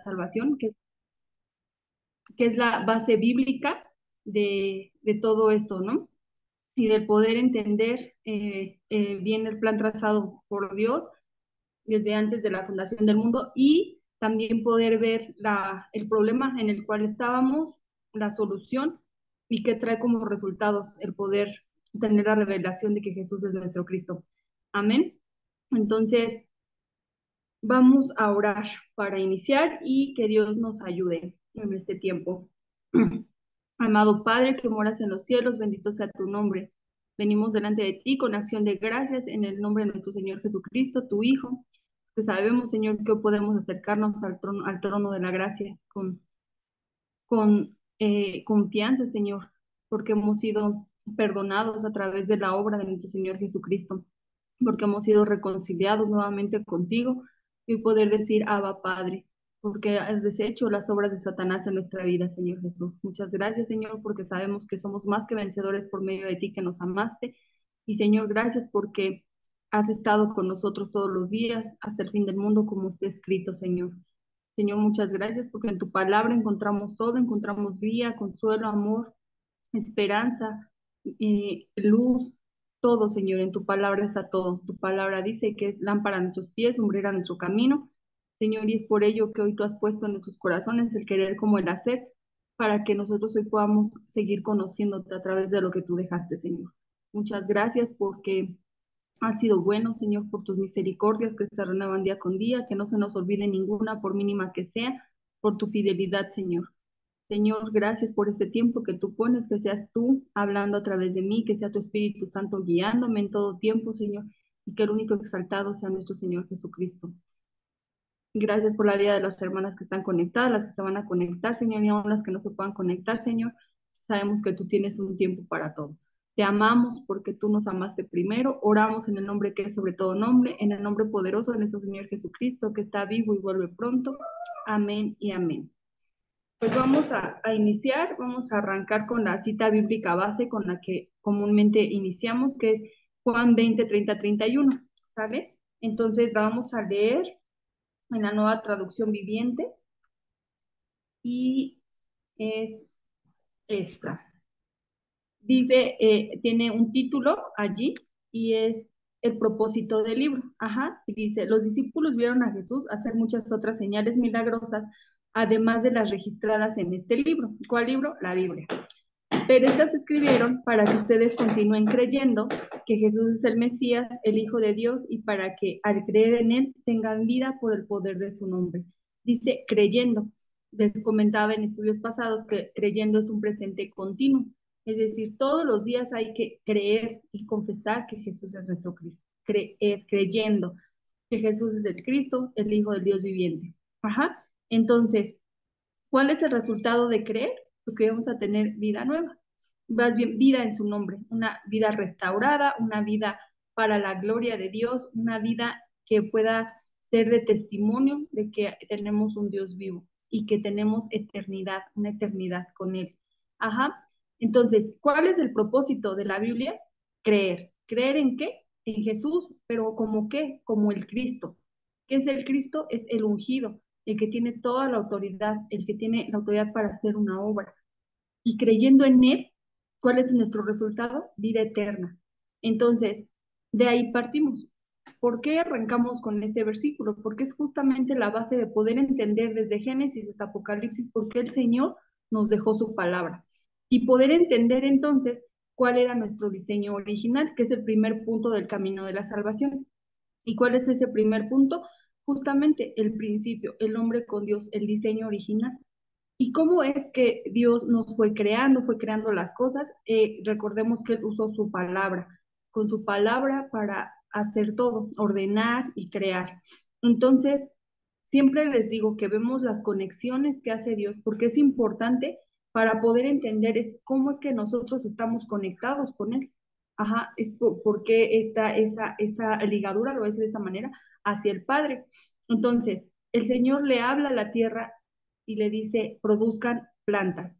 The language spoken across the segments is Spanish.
salvación, que es la base bíblica de todo esto, ¿no? Y del poder entender bien el plan trazado por Dios desde antes de la fundación del mundo y también poder ver el problema en el cual estábamos, la solución y qué trae como resultados el poder tener la revelación de que Jesús es nuestro Cristo. Amén. Entonces, vamos a orar para iniciar y que Dios nos ayude en este tiempo. Amado Padre que moras en los cielos, bendito sea tu nombre. Venimos delante de ti con acción de gracias en el nombre de nuestro Señor Jesucristo, tu Hijo, que sabemos, Señor, que podemos acercarnos al trono de la gracia con confianza, Señor, porque hemos sido perdonados a través de la obra de nuestro Señor Jesucristo, porque hemos sido reconciliados nuevamente contigo y poder decir, Abba Padre, porque has deshecho las obras de Satanás en nuestra vida, Señor Jesús. Muchas gracias, Señor, porque sabemos que somos más que vencedores por medio de ti que nos amaste. Y Señor, gracias porque has estado con nosotros todos los días hasta el fin del mundo, como está escrito, Señor. Señor, muchas gracias porque en tu palabra encontramos todo, encontramos guía, consuelo, amor, esperanza, luz, todo, Señor, en tu palabra está todo. Tu palabra dice que es lámpara a nuestros pies, lumbrera a nuestro camino. Señor, y es por ello que hoy tú has puesto en nuestros corazones el querer como el hacer, para que nosotros hoy podamos seguir conociéndote a través de lo que tú dejaste, Señor. Muchas gracias porque has sido bueno, Señor, por tus misericordias que se renuevan día con día, que no se nos olvide ninguna, por mínima que sea, por tu fidelidad, Señor. Señor, gracias por este tiempo que tú pones, que seas tú hablando a través de mí, que sea tu Espíritu Santo guiándome en todo tiempo, Señor, y que el único exaltado sea nuestro Señor Jesucristo. Gracias por la vida de las hermanas que están conectadas, las que se van a conectar, Señor, y aún las que no se puedan conectar, Señor. Sabemos que tú tienes un tiempo para todo. Te amamos porque tú nos amaste primero. Oramos en el nombre que es sobre todo nombre, en el nombre poderoso de nuestro Señor Jesucristo, que está vivo y vuelve pronto. Amén y amén. Pues vamos a iniciar, vamos a arrancar con la cita bíblica base con la que comúnmente iniciamos, que es Juan 20, 30, 31, ¿sale? Entonces la vamos a leer en la nueva traducción viviente y es esta. Dice, tiene un título allí y es el propósito del libro. Ajá, y dice, los discípulos vieron a Jesús hacer muchas otras señales milagrosas, además de las registradas en este libro. ¿Cuál libro? La Biblia. Pero estas se escribieron para que ustedes continúen creyendo que Jesús es el Mesías, el Hijo de Dios, y para que al creer en Él tengan vida por el poder de su nombre. Dice creyendo. Les comentaba en estudios pasados que creyendo es un presente continuo. Es decir, todos los días hay que creer y confesar que Jesús es nuestro Cristo. Creer, creyendo que Jesús es el Cristo, el Hijo del Dios viviente. Ajá. Entonces, ¿cuál es el resultado de creer? Pues que vamos a tener vida nueva, más bien vida en su nombre, una vida restaurada, una vida para la gloria de Dios, una vida que pueda ser de testimonio de que tenemos un Dios vivo y que tenemos eternidad, una eternidad con Él. Ajá. Entonces, ¿cuál es el propósito de la Biblia? Creer. ¿Creer en qué? En Jesús, pero ¿como qué? Como el Cristo. ¿Qué es el Cristo? Es el ungido, el que tiene toda la autoridad, el que tiene la autoridad para hacer una obra. Y creyendo en Él, ¿cuál es nuestro resultado? Vida eterna. Entonces, de ahí partimos. ¿Por qué arrancamos con este versículo? Porque es justamente la base de poder entender desde Génesis hasta Apocalipsis por qué el Señor nos dejó su palabra. Y poder entender entonces cuál era nuestro diseño original, que es el primer punto del camino de la salvación. ¿Y cuál es ese primer punto? Justamente el principio, el hombre con Dios, el diseño original. ¿Y cómo es que Dios nos fue creando las cosas? Recordemos que Él usó su palabra, con su palabra para hacer todo, ordenar y crear. Entonces, siempre les digo que vemos las conexiones que hace Dios, porque es importante para poder entender cómo es que nosotros estamos conectados con Él. Ajá, es porque esa ligadura, lo voy a decir de esta manera, hacia el Padre. Entonces, el Señor le habla a la tierra y le dice, produzcan plantas.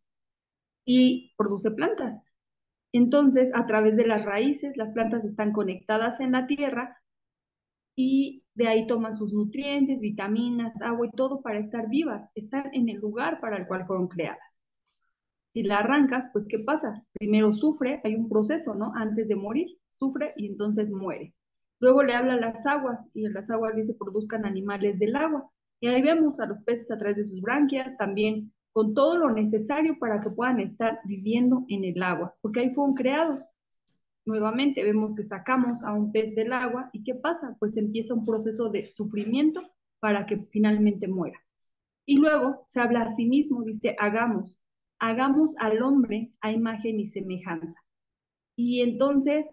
Y produce plantas. Entonces, a través de las raíces, las plantas están conectadas en la tierra y de ahí toman sus nutrientes, vitaminas, agua y todo para estar vivas, estar en el lugar para el cual fueron creadas. Si la arrancas, pues ¿qué pasa? Primero sufre, hay un proceso, ¿no? Antes de morir, sufre y entonces muere. Luego le habla a las aguas y en las aguas dice produzcan animales del agua. Y ahí vemos a los peces a través de sus branquias, también con todo lo necesario para que puedan estar viviendo en el agua, porque ahí fueron creados. Nuevamente vemos que sacamos a un pez del agua y ¿qué pasa? Pues empieza un proceso de sufrimiento para que finalmente muera. Y luego se habla a sí mismo, dice, hagamos al hombre a imagen y semejanza. Y entonces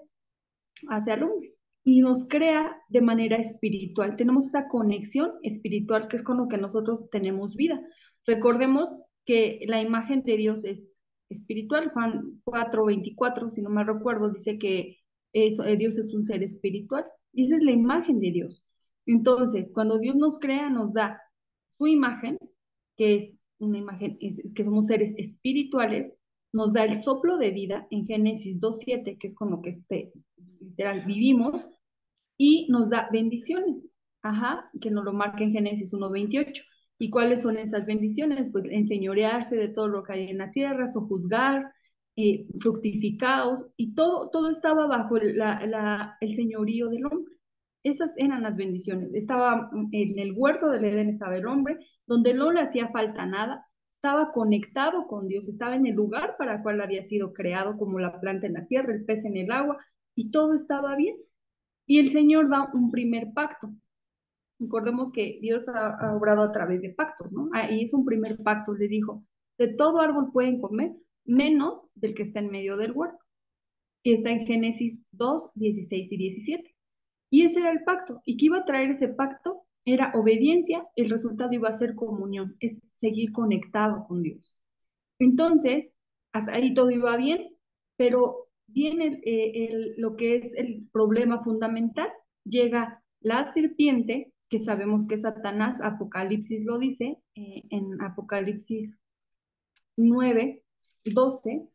hace al hombre y nos crea de manera espiritual. Tenemos esa conexión espiritual que es con lo que nosotros tenemos vida. Recordemos que la imagen de Dios es espiritual. Juan 4:24, si no me recuerdo, dice que Dios es un ser espiritual. Y esa es la imagen de Dios. Entonces, cuando Dios nos crea, nos da su imagen, que es una imagen, que somos seres espirituales, nos da el soplo de vida en Génesis 2:7, que es con lo que literal vivimos, y nos da bendiciones, ajá, que nos lo marca en Génesis 1:28. ¿Y cuáles son esas bendiciones? Pues enseñorearse de todo lo que hay en la tierra, sojuzgar, fructificados, y todo estaba bajo el señorío del hombre. Esas eran las bendiciones. Estaba en el huerto del Edén, estaba el hombre, donde no le hacía falta nada, estaba conectado con Dios, estaba en el lugar para el cual había sido creado, como la planta en la tierra, el pez en el agua, y todo estaba bien. Y el Señor da un primer pacto. Recordemos que Dios ha obrado a través de pactos, ¿no? Y es un primer pacto, le dijo, de todo árbol pueden comer, menos del que está en medio del huerto, que está en Génesis 2:16 y 17. Y ese era el pacto. ¿Y qué iba a traer ese pacto? Era obediencia, el resultado iba a ser comunión, es seguir conectado con Dios. Entonces, hasta ahí todo iba bien, pero viene lo que es el problema fundamental. Llega la serpiente, que sabemos que es Satanás, Apocalipsis lo dice, en Apocalipsis 9:12,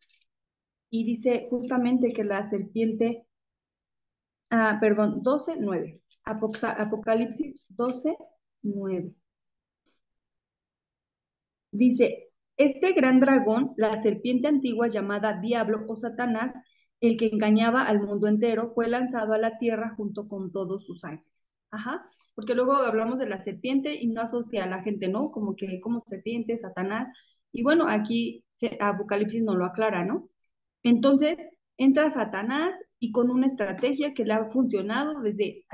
y dice justamente que la serpiente, perdón, 12:9, Apocalipsis 12:9. Dice, este gran dragón, la serpiente antigua llamada Diablo o Satanás, el que engañaba al mundo entero, fue lanzado a la tierra junto con todos sus ángeles. Ajá, porque luego hablamos de la serpiente y no asocia a la gente, ¿no? Como que como serpiente, Satanás. Y bueno, aquí Apocalipsis no lo aclara, ¿no? Entonces, entra Satanás y con una estrategia que le ha funcionado desde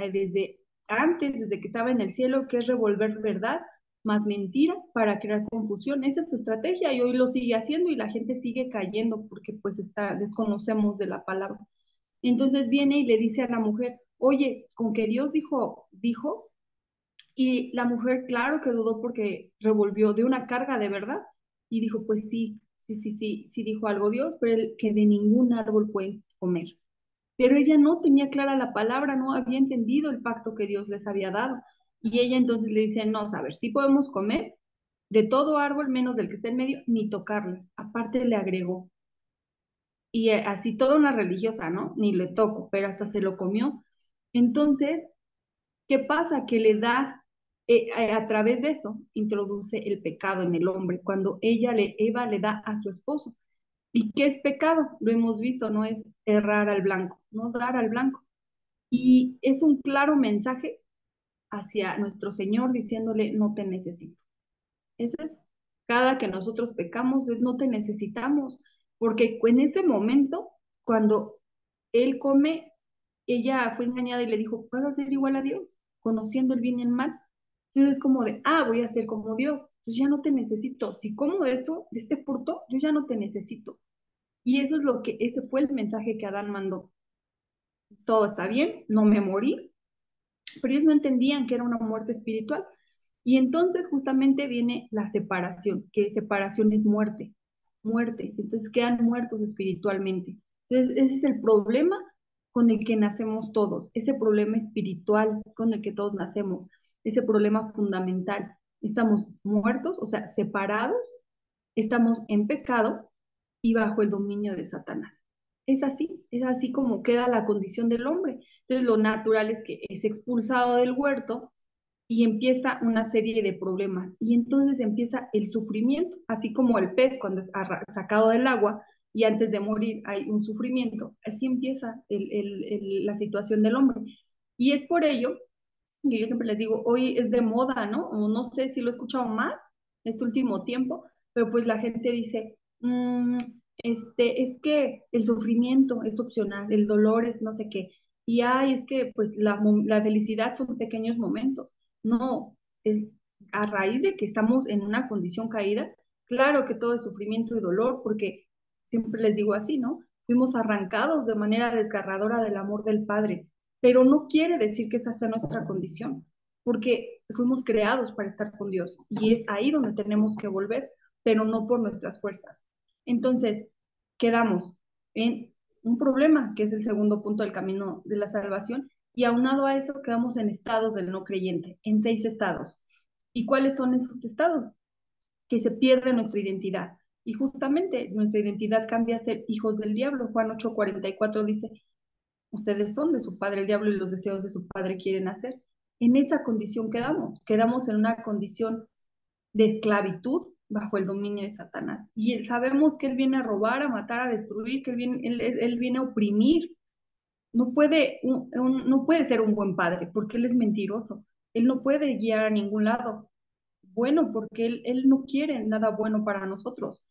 antes, desde que estaba en el cielo, que es revolver verdad más mentira para crear confusión. Esa es su estrategia y hoy lo sigue haciendo y la gente sigue cayendo porque pues desconocemos de la palabra. Entonces viene y le dice a la mujer, oye, con que Dios dijo, y la mujer, claro que dudó porque revolvió de una carga de verdad y dijo, pues sí dijo algo Dios, pero que de ningún árbol pueden comer. Pero ella no tenía clara la palabra, no había entendido el pacto que Dios les había dado. Y ella entonces le dice, no, a ver, sí podemos comer de todo árbol menos del que está en medio, ni tocarle. Aparte le agregó. Y así toda una religiosa, ¿no? Ni le toco, pero hasta se lo comió. Entonces, ¿qué pasa? Que le da, a través de eso, introduce el pecado en el hombre, cuando Eva le da a su esposo. ¿Y qué es pecado? Lo hemos visto, no es errar al blanco, no dar al blanco. Y es un claro mensaje hacia nuestro Señor diciéndole, no te necesito. Eso es, cada que nosotros pecamos, es no te necesitamos, porque en ese momento, cuando Él come, ella fue engañada y le dijo, vas a ser igual a Dios, conociendo el bien y el mal. Entonces es como de, voy a ser como Dios, pues ya no te necesito. Si como de esto, de este fruto, yo ya no te necesito. Y eso es ese fue el mensaje que Adán mandó. Todo está bien, no me morí, pero ellos no entendían que era una muerte espiritual. Y entonces justamente viene la separación, que separación es muerte, muerte. Entonces quedan muertos espiritualmente. Entonces ese es el problema con el que nacemos todos, ese problema espiritual con el que todos nacemos, ese problema fundamental. Estamos muertos, o sea, separados, estamos en pecado y bajo el dominio de Satanás. es así como queda la condición del hombre. Entonces lo natural es que es expulsado del huerto y empieza una serie de problemas. Y entonces empieza el sufrimiento, así como el pez cuando es sacado del agua y antes de morir hay un sufrimiento. Así empieza la situación del hombre. Y es por ello que yo siempre les digo, hoy es de moda, ¿no? O no sé si lo he escuchado más este último tiempo, pero pues la gente dice, es que el sufrimiento es opcional, el dolor es no sé qué, y ay, es que pues la felicidad son pequeños momentos. No, es a raíz de que estamos en una condición caída, claro que todo es sufrimiento y dolor, porque siempre les digo así, ¿no? Fuimos arrancados de manera desgarradora del amor del Padre, pero no quiere decir que esa sea nuestra condición, porque fuimos creados para estar con Dios y es ahí donde tenemos que volver, pero no por nuestras fuerzas. Entonces, quedamos en un problema, que es el segundo punto del camino de la salvación, y aunado a eso quedamos en estados del no creyente, en 6 estados. ¿Y cuáles son esos estados? Que se pierde nuestra identidad. Y justamente nuestra identidad cambia a ser hijos del diablo. Juan 8:44 dice, ustedes son de su padre el diablo y los deseos de su padre quieren hacer. En esa condición quedamos en una condición de esclavitud bajo el dominio de Satanás. Y sabemos que él viene a robar, a matar, a destruir, que él viene a oprimir. No puede ser un buen padre porque él es mentiroso. Él no puede guiar a ningún lado bueno porque él no quiere nada bueno para nosotros.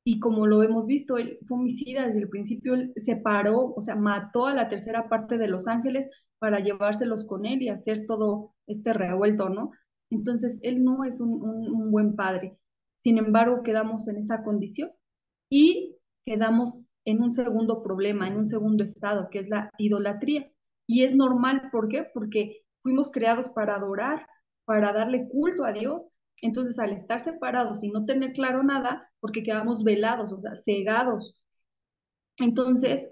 Y como lo hemos visto, él fue homicida desde el principio, él separó, o sea, mató a la tercera parte de los ángeles para llevárselos con él y hacer todo este revuelto, ¿no? Entonces, él no es un buen padre. Sin embargo, quedamos en esa condición y quedamos en un segundo problema, en un segundo estado, que es la idolatría. Y es normal, ¿por qué? Porque fuimos creados para adorar, para darle culto a Dios. Entonces, al estar separados y no tener claro nada, porque quedamos velados, o sea, cegados, entonces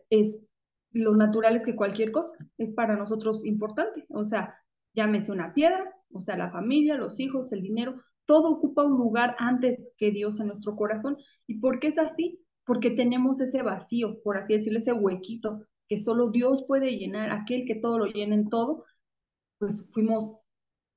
lo natural es que cualquier cosa es para nosotros importante, o sea, llámese una piedra, o sea, la familia, los hijos, el dinero, todo ocupa un lugar antes que Dios en nuestro corazón. ¿Y por qué es así? Porque tenemos ese vacío, por así decirlo, ese huequito que solo Dios puede llenar, aquel que todo lo llena en todo, pues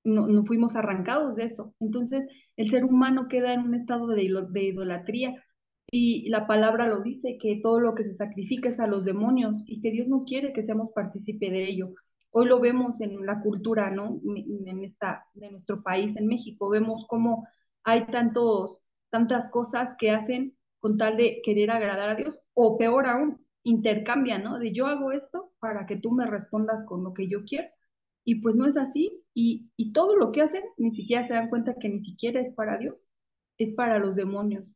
no fuimos arrancados de eso. Entonces, el ser humano queda en un estado de idolatría y la palabra lo dice, que todo lo que se sacrifica es a los demonios y que Dios no quiere que seamos partícipe de ello. Hoy lo vemos en la cultura, ¿no? De nuestro país, en México, vemos cómo hay tantas cosas que hacen con tal de querer agradar a Dios, o peor aún, intercambian, ¿no? De yo hago esto para que tú me respondas con lo que yo quiero y pues no es así. Y todo lo que hacen, ni siquiera se dan cuenta que ni siquiera es para Dios, es para los demonios.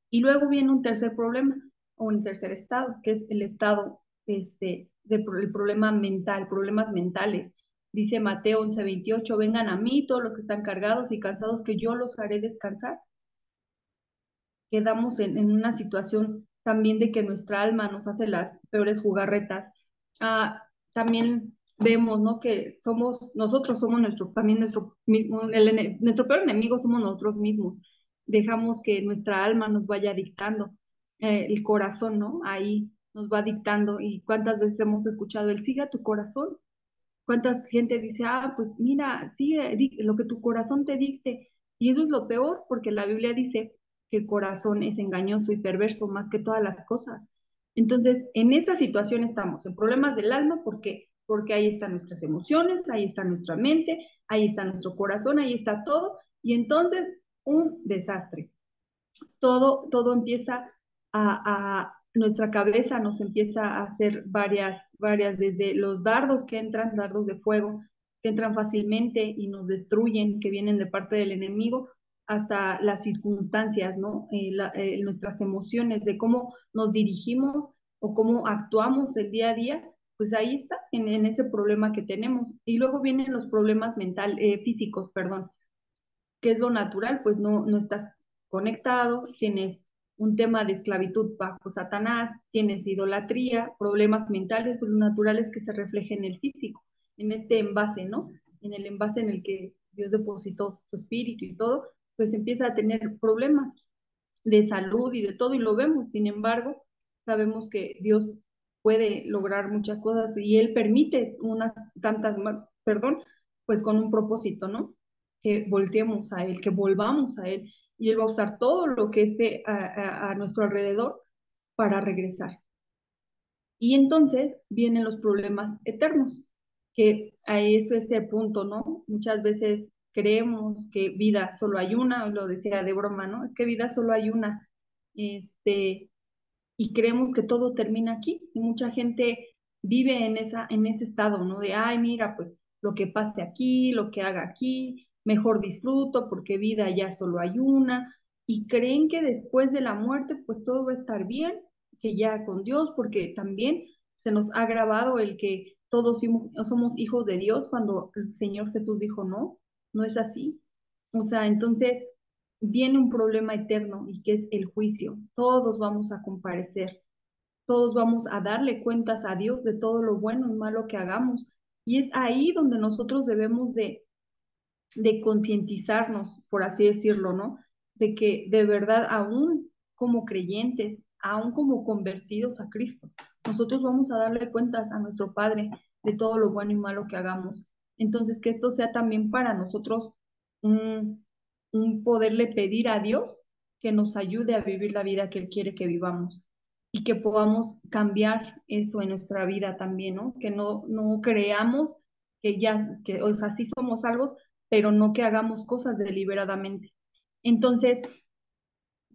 Y luego viene un tercer problema, o un tercer estado, que es el estado el problema mental, problemas mentales. Dice Mateo 11:28, vengan a mí todos los que están cargados y cansados, que yo los haré descansar. Quedamos en una situación también de que nuestra alma nos hace las peores jugarretas. También vemos, ¿no? Que nosotros somos también nuestro mismo, nuestro peor enemigo somos nosotros mismos. Dejamos que nuestra alma nos vaya dictando, el corazón, ¿no? Ahí nos va dictando. ¿Y cuántas veces hemos escuchado el siga tu corazón? ¿Cuánta gente dice, pues mira, sigue lo que tu corazón te dicte? Y eso es lo peor, porque la Biblia dice que el corazón es engañoso y perverso más que todas las cosas. Entonces, en esa situación estamos, en problemas del alma, ¿por qué? Porque ahí están nuestras emociones, ahí está nuestra mente, ahí está nuestro corazón, ahí está todo, y entonces un desastre. Todo empieza nuestra cabeza nos empieza a hacer varias, desde los dardos que entran, dardos de fuego, que entran fácilmente y nos destruyen, que vienen de parte del enemigo, hasta las circunstancias, ¿no? Nuestras emociones, de cómo nos dirigimos o cómo actuamos el día a día, pues ahí está, en ese problema que tenemos. Y luego vienen los problemas físicos, perdón, que es lo natural, pues no estás conectado, tienes un tema de esclavitud bajo Satanás, tienes idolatría, problemas mentales, pues lo natural es que se refleje en el físico, en este envase, ¿no? En el envase en el que Dios depositó su espíritu y todo, pues empieza a tener problemas de salud y de todo, y lo vemos. Sin embargo, sabemos que Dios puede lograr muchas cosas y Él permite unas tantas más, perdón, pues con un propósito, ¿no? Que volteemos a Él, que volvamos a Él y Él va a usar todo lo que esté a nuestro alrededor para regresar. Y entonces vienen los problemas eternos, que a eso es el punto, ¿no? Muchas veces creemos que vida solo hay una, lo decía de broma, ¿no? Es que vida solo hay una, este, y creemos que todo termina aquí. Y mucha gente vive en ese estado, ¿no? De, ay, mira, pues lo que pase aquí, lo que haga aquí, mejor disfruto porque vida ya solo hay una. Y creen que después de la muerte, pues todo va a estar bien, que ya con Dios, porque también se nos ha grabado el que todos somos hijos de Dios cuando el Señor Jesús dijo, no, no es así. O sea, entonces viene un problema eterno y que es el juicio. Todos vamos a comparecer, todos vamos a darle cuentas a Dios de todo lo bueno y malo que hagamos. Y es ahí donde nosotros debemos de concientizarnos, por así decirlo, ¿no? De que de verdad, aún como creyentes, aún como convertidos a Cristo, nosotros vamos a darle cuentas a nuestro Padre de todo lo bueno y malo que hagamos. Entonces, que esto sea también para nosotros un poderle pedir a Dios que nos ayude a vivir la vida que Él quiere que vivamos y que podamos cambiar eso en nuestra vida también, ¿no? Que no creamos que ya, que, o sea, sí somos salvos, pero no que hagamos cosas deliberadamente. Entonces,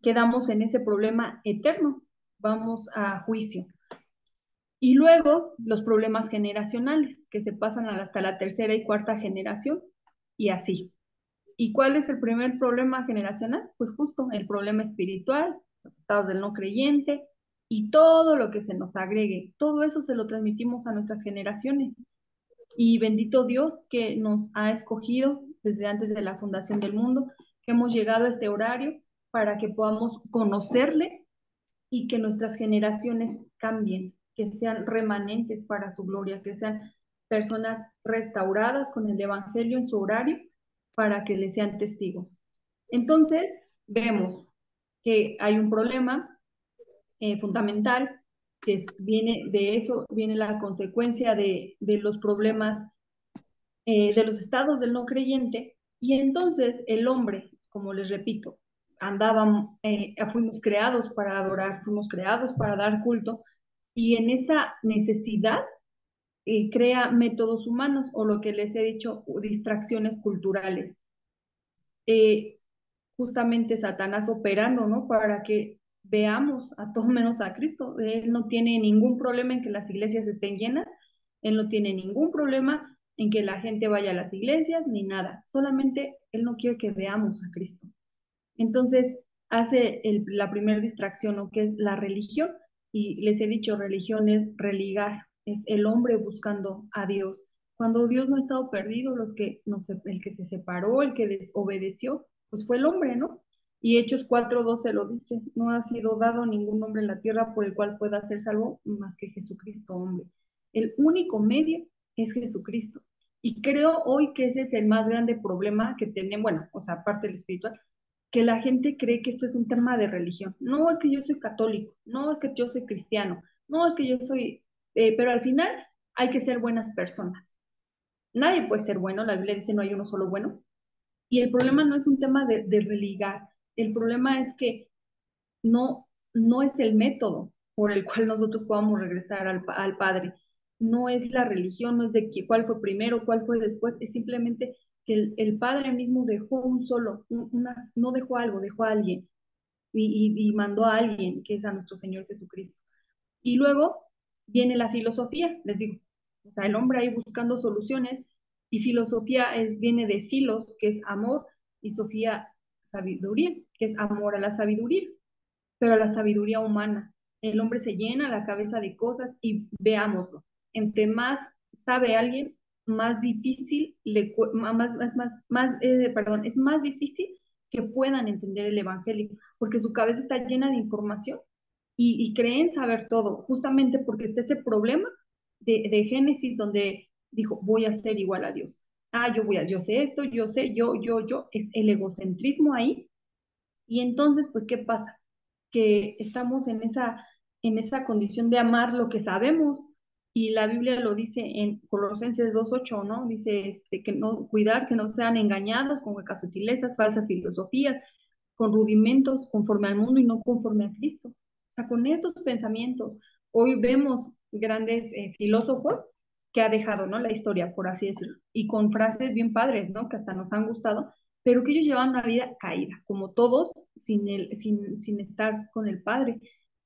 quedamos en ese problema eterno, vamos a juicio. Y luego los problemas generacionales, que se pasan hasta la tercera y cuarta generación, y así. ¿Y cuál es el primer problema generacional? Pues justo el problema espiritual, los estados del no creyente y todo lo que se nos agregue. Todo eso se lo transmitimos a nuestras generaciones. Y bendito Dios que nos ha escogido desde antes de la fundación del mundo, que hemos llegado a este horario para que podamos conocerle y que nuestras generaciones cambien, que sean remanentes para su gloria, que sean personas restauradas con el Evangelio en su horario para que le sean testigos. Entonces, vemos que hay un problema fundamental, que viene de eso, viene la consecuencia de los problemas de los estados del no creyente, y entonces el hombre, como les repito, fuimos creados para adorar, fuimos creados para dar culto, y en esa necesidad crea métodos humanos o lo que les he dicho, distracciones culturales. Eh, Justamente Satanás operando, ¿no? Para que veamos a todos menos a Cristo. Él no tiene ningún problema en que las iglesias estén llenas, él no tiene ningún problema en que la gente vaya a las iglesias, ni nada. Solamente él no quiere que veamos a Cristo. Entonces hace la primera distracción, ¿no? Que es la religión. Y les he dicho, religión es religar, es el hombre buscando a Dios. Cuando Dios no ha estado perdido, el que se separó, el que desobedeció, pues fue el hombre, ¿no? Y Hechos 4:12 lo dice, no ha sido dado ningún hombre en la tierra por el cual pueda ser salvo más que Jesucristo, hombre. El único medio es Jesucristo. Y creo hoy que ese es el más grande problema que tenemos, bueno, o sea, aparte del espiritual, que la gente cree que esto es un tema de religión. No es que yo soy católico, no es que yo soy cristiano, no es que yo soy, pero al final hay que ser buenas personas. Nadie puede ser bueno, la Biblia dice no hay uno solo bueno. Y el problema no es un tema de religar, el problema es que no es el método por el cual nosotros podamos regresar al Padre. No es la religión, no es de cuál fue primero, cuál fue después, es simplemente que el Padre mismo dejó no dejó algo, dejó a alguien y mandó a alguien, que es a nuestro Señor Jesucristo. Y luego viene la filosofía, les digo, o sea, el hombre ahí buscando soluciones, y filosofía viene de filos, que es amor, y sofía, sabiduría, que es amor a la sabiduría, pero a la sabiduría humana. El hombre se llena la cabeza de cosas y veámoslo. Entre más sabe alguien, más difícil, es más difícil que puedan entender el Evangelio, porque su cabeza está llena de información y creen saber todo, justamente porque está ese problema de Génesis donde dijo, voy a ser igual a Dios. Yo sé esto, yo sé, es el egocentrismo ahí. Y entonces, pues, ¿qué pasa? Que estamos en esa condición de amar lo que sabemos. Y la Biblia lo dice en Colosenses 2:8, ¿no? Dice que no, cuidar que no sean engañados con huecas sutilezas, falsas filosofías, con rudimentos conforme al mundo y no conforme a Cristo. O sea, con estos pensamientos, hoy vemos grandes filósofos que ha dejado, ¿no? La historia, por así decirlo, y con frases bien padres, ¿no? Que hasta nos han gustado, pero que ellos llevan una vida caída, como todos, sin estar con el Padre,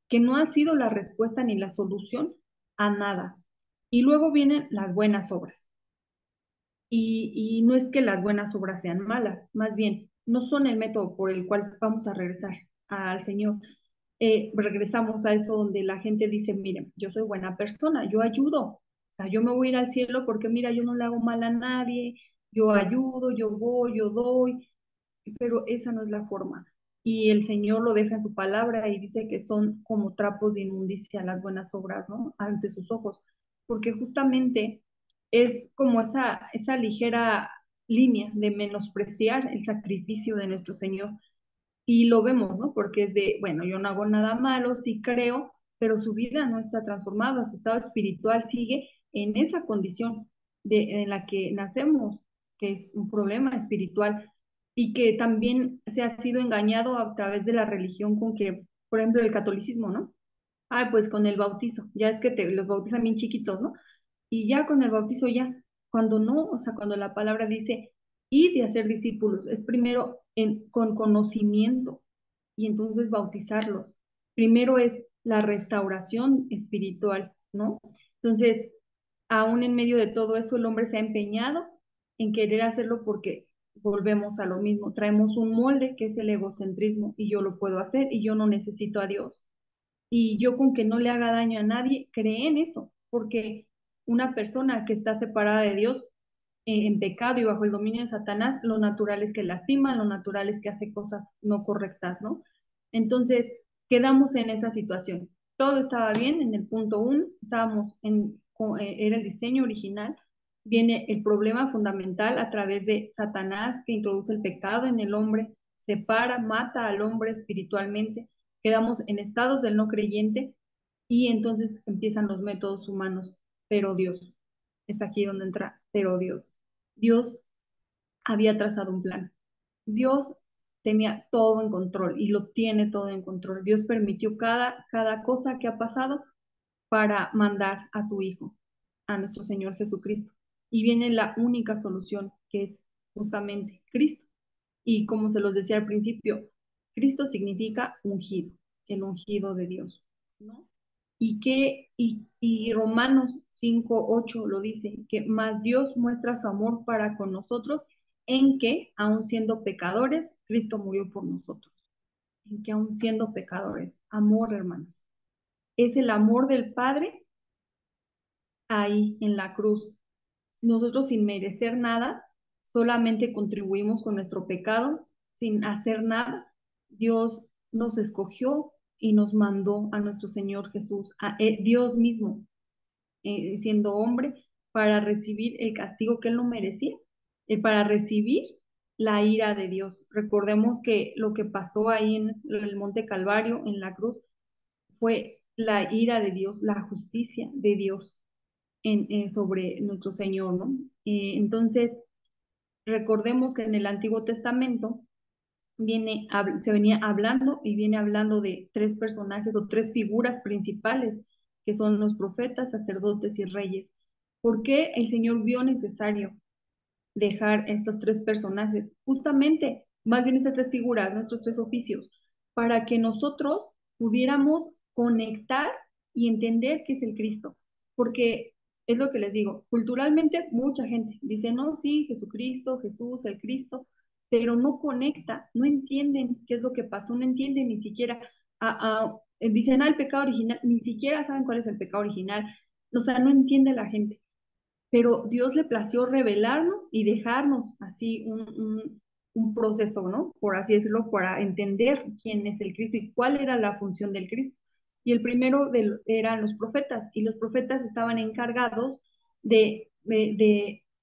que no ha sido la respuesta ni la solución a nada. Y luego vienen las buenas obras. Y no es que las buenas obras sean malas, más bien, no son el método por el cual vamos a regresar al Señor. Regresamos a eso donde la gente dice, miren, yo soy buena persona, yo ayudo, o sea, yo me voy a ir al cielo porque mira, yo no le hago mal a nadie, yo ayudo, yo voy, yo doy, pero esa no es la forma. Y el Señor lo deja en su palabra y dice que son como trapos de inmundicia las buenas obras, ¿no? Ante sus ojos, porque justamente es como esa ligera línea de menospreciar el sacrificio de nuestro Señor. Y lo vemos, ¿no? Porque es de, bueno, yo no hago nada malo, sí creo, pero su vida no está transformada, su estado espiritual sigue en esa condición en la que nacemos, que es un problema espiritual y que también se ha sido engañado a través de la religión con que, por ejemplo, el catolicismo, ¿no? Ah, pues con el bautizo, ya es que los bautizan bien chiquitos, ¿no? Y ya con el bautizo ya, cuando no, o sea, cuando la palabra dice ir y hacer discípulos, es primero con conocimiento y entonces bautizarlos. Primero es la restauración espiritual, ¿no? Entonces, aún en medio de todo eso, el hombre se ha empeñado en querer hacerlo porque volvemos a lo mismo, traemos un molde que es el egocentrismo y yo lo puedo hacer y yo no necesito a Dios y yo con que no le haga daño a nadie, cree en eso, porque una persona que está separada de Dios en pecado y bajo el dominio de Satanás, lo natural es que lastima, lo natural es que hace cosas no correctas, ¿no? Entonces, quedamos en esa situación. Todo estaba bien en el punto 1, estábamos era el diseño original, viene el problema fundamental a través de Satanás que introduce el pecado en el hombre, separa, mata al hombre espiritualmente, quedamos en estados del no creyente y entonces empiezan los métodos humanos, pero Dios, es aquí donde entra, pero Dios. Dios había trazado un plan. Dios tenía todo en control y lo tiene todo en control. Dios permitió cada cosa que ha pasado para mandar a su Hijo, a nuestro Señor Jesucristo. Y viene la única solución, que es justamente Cristo. Y como se los decía al principio, Cristo significa ungido, el ungido de Dios, ¿no? Y Romanos 5:8 lo dice, que más Dios muestra su amor para con nosotros en que, aun siendo pecadores, Cristo murió por nosotros. En que aun siendo pecadores, amor, hermanos. Es el amor del Padre ahí en la cruz. Nosotros sin merecer nada, solamente contribuimos con nuestro pecado, sin hacer nada. Dios nos escogió y nos mandó a nuestro Señor Jesús, a Dios mismo, siendo hombre, para recibir el castigo que él no merecía, para recibir la ira de Dios. Recordemos que lo que pasó ahí en el Monte Calvario, en la cruz, fue la ira de Dios, la justicia de Dios sobre nuestro Señor, ¿no? Entonces, recordemos que en el Antiguo Testamento se venía hablando y viene hablando de tres personajes o tres figuras principales, que son los profetas, sacerdotes y reyes. ¿Por qué el Señor vio necesario dejar estos tres personajes? Justamente, más bien estas tres figuras, nuestros tres oficios, para que nosotros pudiéramos conectar y entender qué es el Cristo. Porque es lo que les digo, culturalmente mucha gente dice, no, sí, Jesucristo, Jesús, el Cristo, pero no conecta, no entienden qué es lo que pasó, no entienden ni siquiera, dicen, el pecado original, ni siquiera saben cuál es el pecado original, o sea, no entiende la gente, pero Dios le plació revelarnos y dejarnos así un proceso, ¿no? Por así decirlo, para entender quién es el Cristo y cuál era la función del Cristo. Y el primero eran los profetas, y los profetas estaban encargados de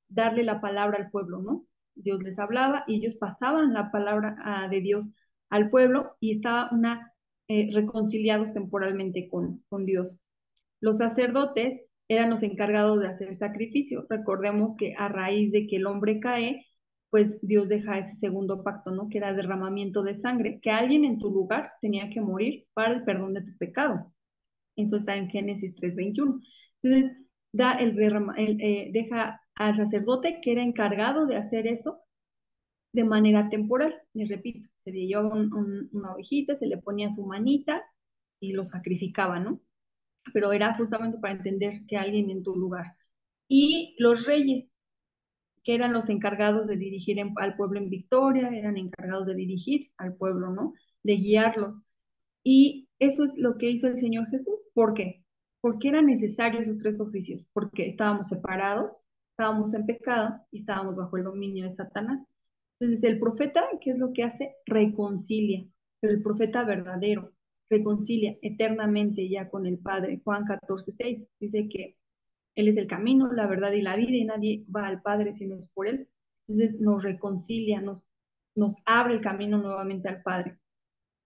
darle la palabra al pueblo, ¿no? Dios les hablaba y ellos pasaban la palabra de Dios al pueblo y estaba una reconciliados temporalmente con Dios. Los sacerdotes eran los encargados de hacer sacrificio. Recordemos que a raíz de que el hombre cae, pues Dios deja ese segundo pacto, ¿no? Que era derramamiento de sangre, que alguien en tu lugar tenía que morir para el perdón de tu pecado. Eso está en Génesis 3:21. Entonces, deja al sacerdote que era encargado de hacer eso de manera temporal. Les repito, se le llevaba una ovejita, se le ponía su manita y lo sacrificaba, ¿no? Pero era justamente para entender que alguien en tu lugar. Y los reyes, que eran los encargados de dirigir al pueblo en victoria, eran encargados de dirigir al pueblo, ¿no? De guiarlos. Y eso es lo que hizo el Señor Jesús. ¿Por qué? Porque eran necesarios esos tres oficios, porque estábamos separados, estábamos en pecado y estábamos bajo el dominio de Satanás. Entonces, el profeta, ¿qué es lo que hace? Reconcilia, pero el profeta verdadero reconcilia eternamente ya con el Padre. Juan 14:6 dice que Él es el camino, la verdad y la vida, y nadie va al Padre si no es por Él. Entonces, nos reconcilia, nos abre el camino nuevamente al Padre.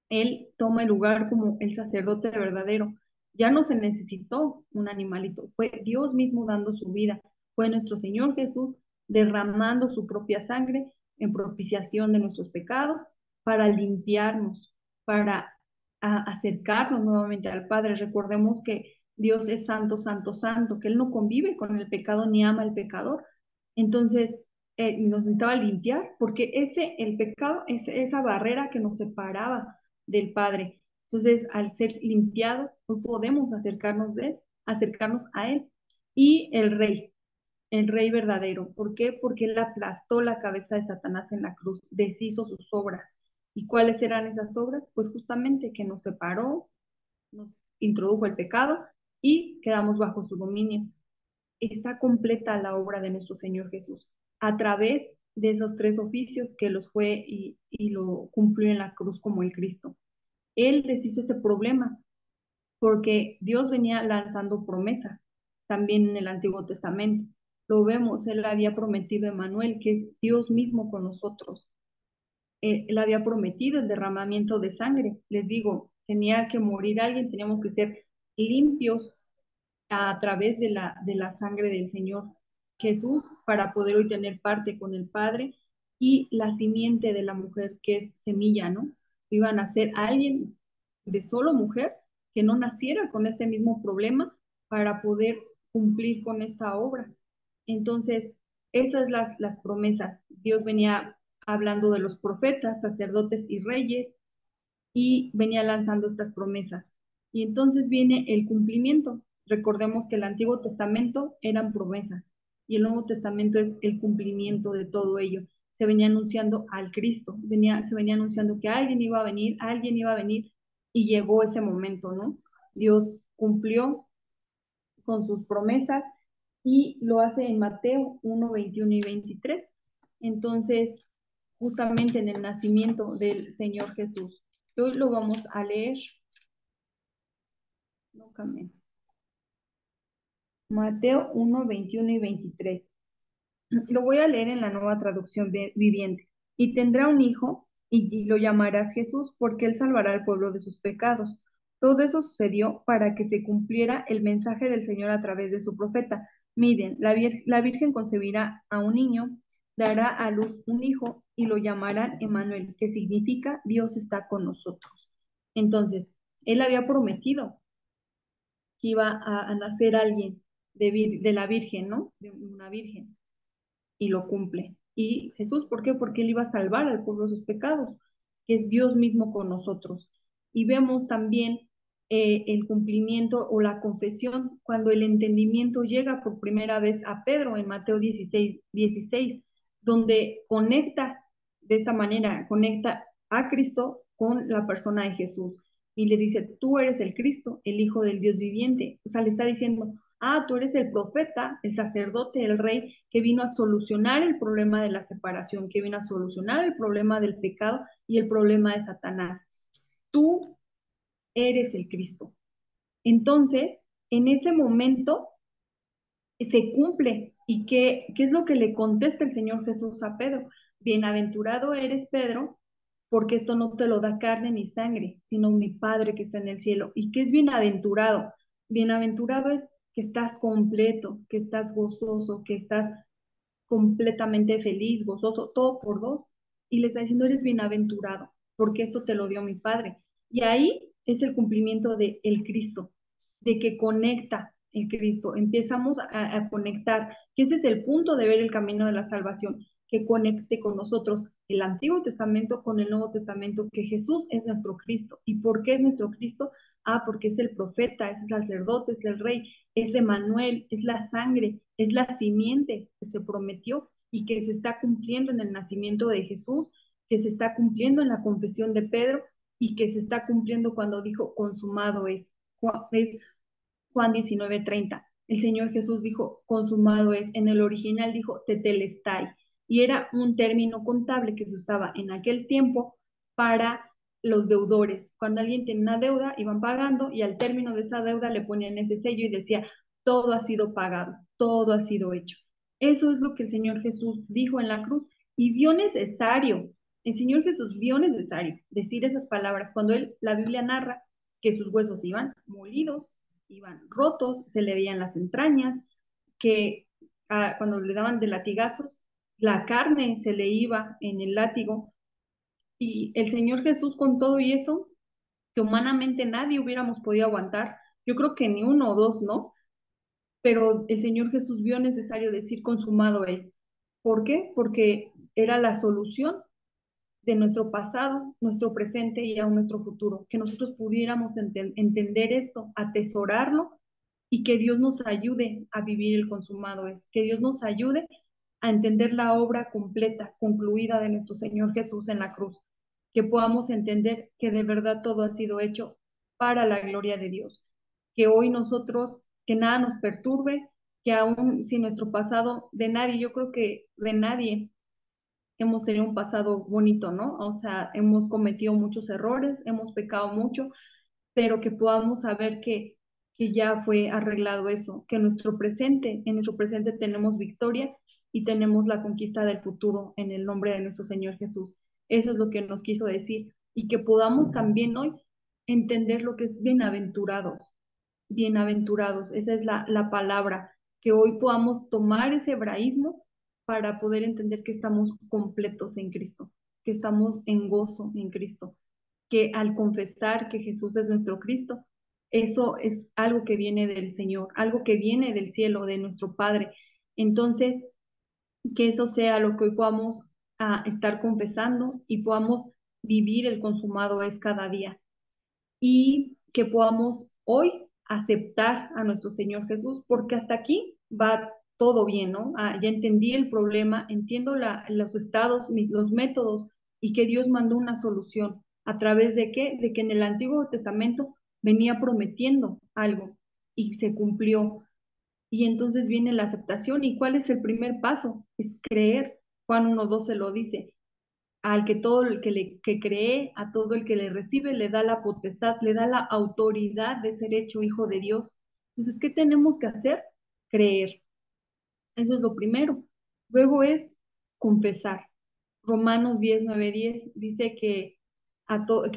Él toma el lugar como el sacerdote verdadero. Ya no se necesitó un animalito, fue Dios mismo dando su vida, fue nuestro Señor Jesús derramando su propia sangre en propiciación de nuestros pecados para limpiarnos, para acercarnos nuevamente al Padre. Recordemos que Dios es santo, santo, santo, que Él no convive con el pecado ni ama al pecador. Entonces, nos necesitaba limpiar porque el pecado es esa barrera que nos separaba del Padre. Entonces, al ser limpiados, no podemos acercarnos a Él. Y el rey verdadero. ¿Por qué? Porque Él aplastó la cabeza de Satanás en la cruz, deshizo sus obras. ¿Y cuáles eran esas obras? Pues justamente que nos separó, nos introdujo el pecado y quedamos bajo su dominio. Está completa la obra de nuestro Señor Jesús a través de esos tres oficios que los fue y lo cumplió en la cruz como el Cristo. Él deshizo ese problema porque Dios venía lanzando promesas también en el Antiguo Testamento. Lo vemos, Él había prometido a Emmanuel, que es Dios mismo con nosotros. Él había prometido el derramamiento de sangre. Les digo, tenía que morir alguien, teníamos que ser limpios a través de la sangre del Señor Jesús para poder hoy tener parte con el Padre y la simiente de la mujer que es semilla, ¿no? Iban a ser alguien de solo mujer que no naciera con este mismo problema para poder cumplir con esta obra. Entonces, esas las promesas. Dios venía hablando de los profetas, sacerdotes y reyes y venía lanzando estas promesas. Y entonces viene el cumplimiento. Recordemos que el Antiguo Testamento eran promesas y el Nuevo Testamento es el cumplimiento de todo ello. Se venía anunciando al Cristo, se venía anunciando que alguien iba a venir y llegó ese momento, ¿no? Dios cumplió con sus promesas y lo hace en Mateo 1:21 y 23. Entonces, justamente en el nacimiento del Señor Jesús. Hoy lo vamos a leer. No cambien. Mateo 1:21 y 23. Lo voy a leer en la nueva traducción viviente. Y tendrá un hijo y lo llamarás Jesús porque él salvará al pueblo de sus pecados. Todo eso sucedió para que se cumpliera el mensaje del Señor a través de su profeta. Miren, la Virgen concebirá a un niño, dará a luz un hijo y lo llamarán Emmanuel, que significa Dios está con nosotros. Entonces, él había prometido que iba a nacer alguien de la Virgen, ¿no? De una Virgen y lo cumple. Y Jesús, ¿por qué? Porque Él iba a salvar al pueblo de sus pecados, que es Dios mismo con nosotros. Y vemos también el cumplimiento o la confesión cuando el entendimiento llega por primera vez a Pedro en Mateo 16, donde conecta de esta manera, conecta a Cristo con la persona de Jesús. Y le dice, tú eres el Cristo, el Hijo del Dios viviente. O sea, le está diciendo, tú eres el profeta, el sacerdote, el rey, que vino a solucionar el problema de la separación, que vino a solucionar el problema del pecado y el problema de Satanás. Tú eres el Cristo. Entonces, en ese momento se cumple. ¿Y qué es lo que le contesta el Señor Jesús a Pedro? Bienaventurado eres, Pedro, porque esto no te lo da carne ni sangre, sino mi Padre que está en el cielo. ¿Y que es bienaventurado? Bienaventurado es que estás completo, que estás gozoso, que estás completamente feliz, gozoso, todo por dos. Y le está diciendo, eres bienaventurado, porque esto te lo dio mi Padre. Y ahí es el cumplimiento de el Cristo, de que conecta el Cristo. Empezamos a conectar, que ese es el punto de ver el camino de la salvación, que conecte con nosotros el Antiguo Testamento con el Nuevo Testamento, que Jesús es nuestro Cristo. ¿Y por qué es nuestro Cristo? Ah, porque es el profeta, es el sacerdote, es el rey, es Emanuel, es la sangre, es la simiente que se prometió y que se está cumpliendo en el nacimiento de Jesús, que se está cumpliendo en la confesión de Pedro y que se está cumpliendo cuando dijo consumado es Juan 19:30. El Señor Jesús dijo consumado es, en el original dijo tetelestai y era un término contable que se usaba en aquel tiempo para los deudores. Cuando alguien tiene una deuda, iban pagando y al término de esa deuda le ponían ese sello y decía, todo ha sido pagado, todo ha sido hecho. Eso es lo que el Señor Jesús dijo en la cruz y vio necesario, el Señor Jesús vio necesario decir esas palabras cuando la Biblia narra que sus huesos iban molidos, iban rotos, se le veían las entrañas, que cuando le daban de latigazos, la carne se le iba en el látigo y el Señor Jesús con todo y eso, que humanamente nadie hubiéramos podido aguantar, yo creo que ni uno o dos, ¿no? Pero el Señor Jesús vio necesario decir consumado es. ¿Por qué? Porque era la solución de nuestro pasado, nuestro presente y aún nuestro futuro, que nosotros pudiéramos entender esto, atesorarlo y que Dios nos ayude a vivir el consumado es, que Dios nos ayude a entender la obra completa, concluida de nuestro Señor Jesús en la cruz, que podamos entender que de verdad todo ha sido hecho para la gloria de Dios, que hoy nosotros, que nada nos perturbe, que aún si nuestro pasado de nadie, yo creo que de nadie hemos tenido un pasado bonito, ¿no? O sea, hemos cometido muchos errores, hemos pecado mucho, pero que podamos saber que ya fue arreglado eso, que en nuestro presente tenemos victoria y tenemos la conquista del futuro en el nombre de nuestro Señor Jesús. Eso es lo que nos quiso decir y que podamos también hoy entender lo que es bienaventurados, bienaventurados, esa es la palabra, que hoy podamos tomar ese hebraísmo para poder entender que estamos completos en Cristo, que estamos en gozo en Cristo, que al confesar que Jesús es nuestro Cristo, eso es algo que viene del Señor, algo que viene del cielo, de nuestro Padre. Entonces, que eso sea lo que hoy podamos estar confesando y podamos vivir el consumado es cada día y que podamos hoy aceptar a nuestro Señor Jesús, porque hasta aquí va todo bien, ¿no? Ya entendí el problema, entiendo los estados, los métodos y que Dios mandó una solución. ¿A través de qué? De que en el Antiguo Testamento venía prometiendo algo y se cumplió. Y entonces viene la aceptación. ¿Y cuál es el primer paso? Es creer. Juan 1:12 lo dice, al que todo el que cree, a todo el que le recibe, le da la potestad, le da la autoridad de ser hecho hijo de Dios. Entonces, ¿qué tenemos que hacer? Creer. Eso es lo primero. Luego es confesar. Romanos 10:9-10 dice que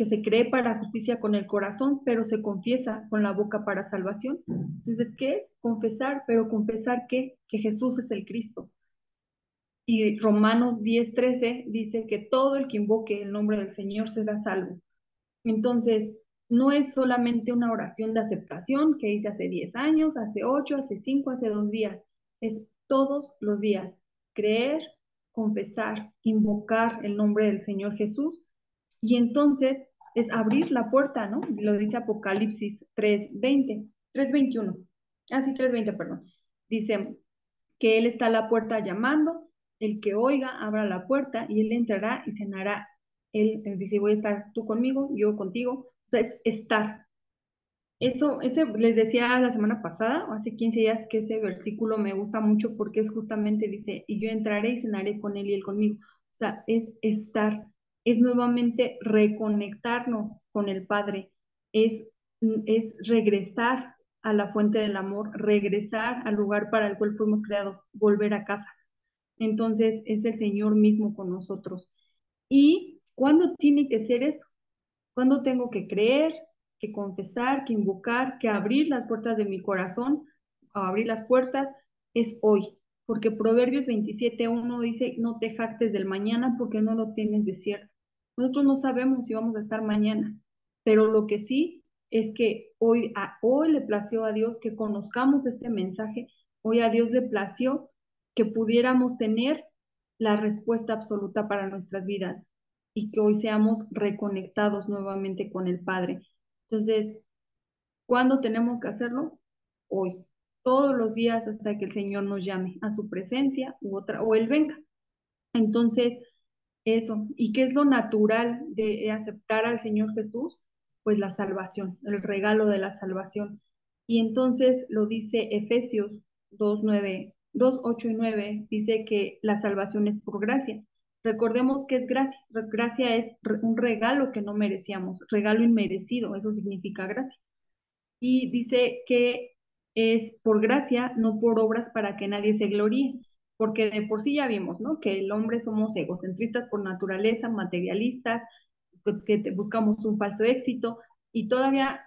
se cree para justicia con el corazón, pero se confiesa con la boca para salvación. Entonces, ¿qué? Confesar, pero confesar ¿qué? Que Jesús es el Cristo. Y Romanos 10:13 dice que todo el que invoque el nombre del Señor será salvo. Entonces, no es solamente una oración de aceptación que hice hace 10 años, hace 8, hace 5, hace 2 días. Es todos los días creer, confesar, invocar el nombre del Señor Jesús. Y entonces es abrir la puerta, ¿no? Lo dice Apocalipsis 3:20, 3:21. Ah, sí, 3:20, perdón. Dice, que Él está a la puerta llamando, el que oiga, abra la puerta y Él entrará y cenará. Él dice, voy a estar tú conmigo, yo contigo. O sea, es estar. Eso, ese les decía la semana pasada, o hace 15 días, que ese versículo me gusta mucho porque es justamente, dice, y yo entraré y cenaré con Él y Él conmigo. O sea, es estar, es nuevamente reconectarnos con el Padre, es, es regresar a la fuente del amor, regresar al lugar para el cual fuimos creados, volver a casa. Entonces es el Señor mismo con nosotros. Y ¿Cuándo tiene que ser eso? ¿Cuándo tengo que creer, que confesar, que invocar, que abrir las puertas de mi corazón, o abrir las puertas? Es hoy, porque Proverbios 27:1 dice, no te jactes del mañana porque no lo tienes de cierto. Nosotros no sabemos si vamos a estar mañana, pero lo que sí es que hoy le plació a Dios que conozcamos este mensaje, hoy a Dios le plació que pudiéramos tener la respuesta absoluta para nuestras vidas y que hoy seamos reconectados nuevamente con el Padre. Entonces, ¿cuándo tenemos que hacerlo? Hoy, todos los días hasta que el Señor nos llame a su presencia o Él venga. Entonces, eso. ¿Y qué es lo natural de aceptar al Señor Jesús? Pues la salvación, el regalo de la salvación. Y entonces lo dice Efesios 2:9, 2:8 y 9, dice que la salvación es por gracia. Recordemos que es gracia. Gracia es un regalo que no merecíamos, regalo inmerecido, eso significa gracia. Y dice que es por gracia, no por obras para que nadie se gloríe, porque de por sí ya vimos, ¿no? Que el hombre somos egocentristas por naturaleza, materialistas, que buscamos un falso éxito y todavía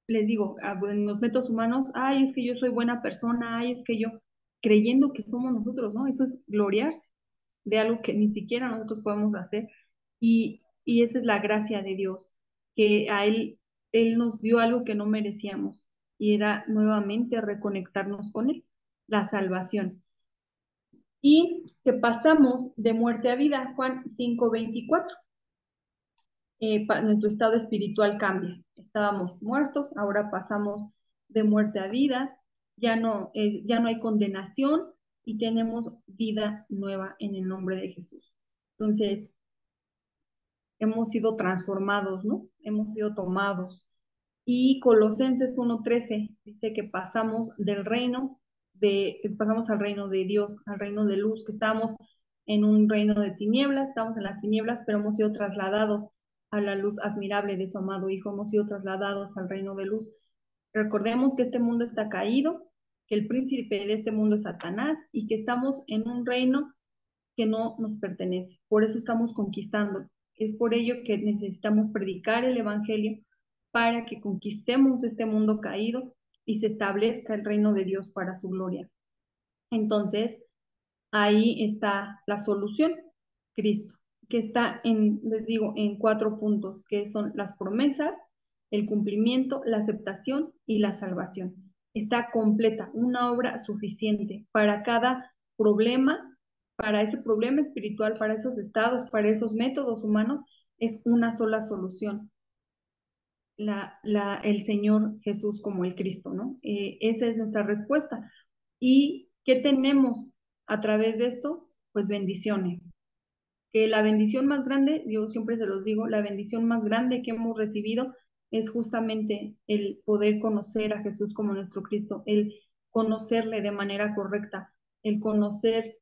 les digo, en los métodos humanos, ay, es que yo soy buena persona, ay, es que yo, creyendo que somos nosotros, ¿no? Eso es gloriarse de algo que ni siquiera nosotros podemos hacer. Y esa es la gracia de Dios, que a Él nos dio algo que no merecíamos y era nuevamente reconectarnos con Él, la salvación. Y que pasamos de muerte a vida, Juan 5:24. Nuestro estado espiritual cambia. Estábamos muertos, ahora pasamos de muerte a vida, ya no hay condenación y tenemos vida nueva en el nombre de Jesús. Entonces, hemos sido transformados, ¿no? Hemos sido tomados. Y Colosenses 1:13 dice que pasamos al reino de Dios, al reino de luz, que estábamos en un reino de tinieblas, estamos en las tinieblas, pero hemos sido trasladados a la luz admirable de su amado Hijo, hemos sido trasladados al reino de luz. Recordemos que este mundo está caído, que el príncipe de este mundo es Satanás y que estamos en un reino que no nos pertenece. Por eso estamos conquistando. Es por ello que necesitamos predicar el Evangelio para que conquistemos este mundo caído y se establezca el reino de Dios para su gloria. Entonces, ahí está la solución, Cristo, que está les digo, en 4 puntos, que son las promesas, el cumplimiento, la aceptación y la salvación. Está completa, una obra suficiente para cada problema, para ese problema espiritual, para esos estados, para esos métodos humanos, es una sola solución. El Señor Jesús como el Cristo, ¿no? Esa es nuestra respuesta. ¿Y qué tenemos a través de esto? Pues bendiciones. Que la bendición más grande, yo siempre se los digo, la bendición más grande que hemos recibido es justamente el poder conocer a Jesús como nuestro Cristo, el conocerle de manera correcta, el conocer